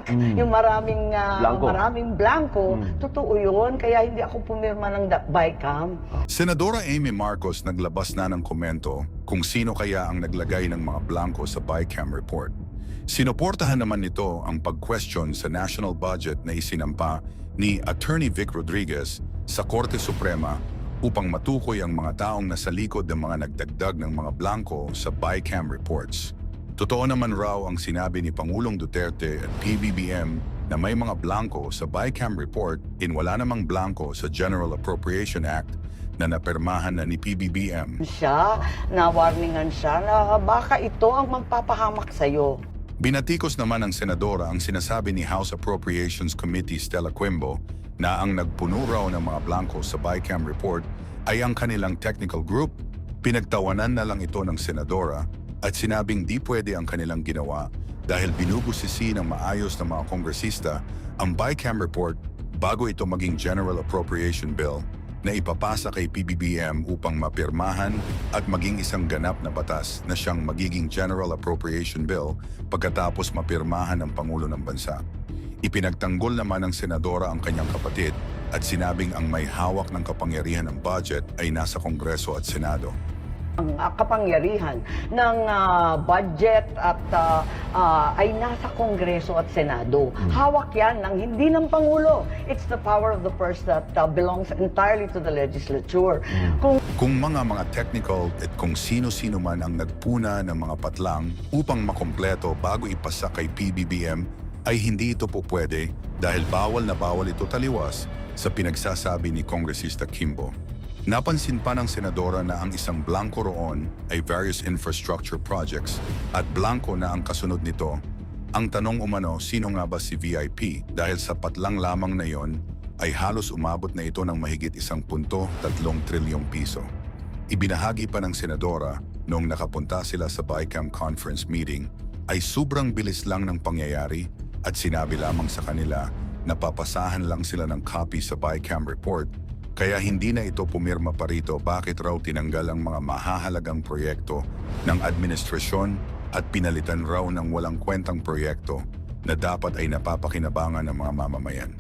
blank, yung maraming blanco, totoo yun. Kaya hindi ako pumirma ng BICAM. Senadora Amy Marcos naglabas na ng komento kung sino kaya ang naglagay ng mga blanco sa BICAM report. Sinuportahan naman nito ang pag-question sa national budget na isinampa ni Attorney Vic Rodriguez sa Korte Suprema upang matukoy ang mga taong nasa likod ng mga nagdagdag ng mga blanco sa BICAM reports. Totoo naman raw ang sinabi ni Pangulong Duterte at PBBM na may mga blanco sa BICAM report wala namang blanco sa General Appropriation Act na napirmahan na ni PBBM. Nawarningan siya na baka ito ang magpapahamak sa'yo. Binatikos naman ng senadora ang sinasabi ni House Appropriations Committee Stella Quimbo na ang nagpuno raw ng mga blanco sa BICAM report ay ang kanilang technical group. Pinagtawanan na lang ito ng senadora at sinabing di pwede ang kanilang ginawa dahil binubusisi ng maayos ng mga kongresista ang BICAM report bago ito maging General Appropriation Bill na ipapasa kay PBBM upang mapirmahan at maging isang ganap na batas na siyang magiging General Appropriation Bill pagkatapos mapirmahan ng Pangulo ng Bansa. Ipinagtanggol naman ng senadora ang kanyang kapatid at sinabing ang may hawak ng kapangyarihan ng budget ay nasa Kongreso at Senado. Ang kapangyarihan ng budget at ay nasa Kongreso at Senado. Hawak yan ng hindi ng Pangulo. It's the power of the purse that belongs entirely to the legislature. Kung mga technical at kung sino-sino man ang nagpuna ng mga patlang upang makompleto bago ipasa kay PBBM, ay hindi ito po pwede dahil bawal na bawal ito taliwas sa pinagsasabi ni Kongresista Quimbo. Napansin pa ng senadora na ang isang blanco roon ay various infrastructure projects at blanco na ang kasunod nito. Ang tanong umano, sino nga ba si VIP? Dahil sa patlang lamang na yon ay halos umabot na ito ng mahigit 1.3 trilyong piso. Ibinahagi pa ng senadora noong nakapunta sila sa BICAM conference meeting ay sobrang bilis lang ng pangyayari at sinabi lamang sa kanila na papasahan lang sila ng copy sa BICAM report. Kaya hindi na ito pumirma pa rito bakit raw tinanggal ang mga mahahalagang proyekto ng administrasyon at pinalitan raw ng walang kwentang proyekto na dapat ay napapakinabangan ng mga mamamayan.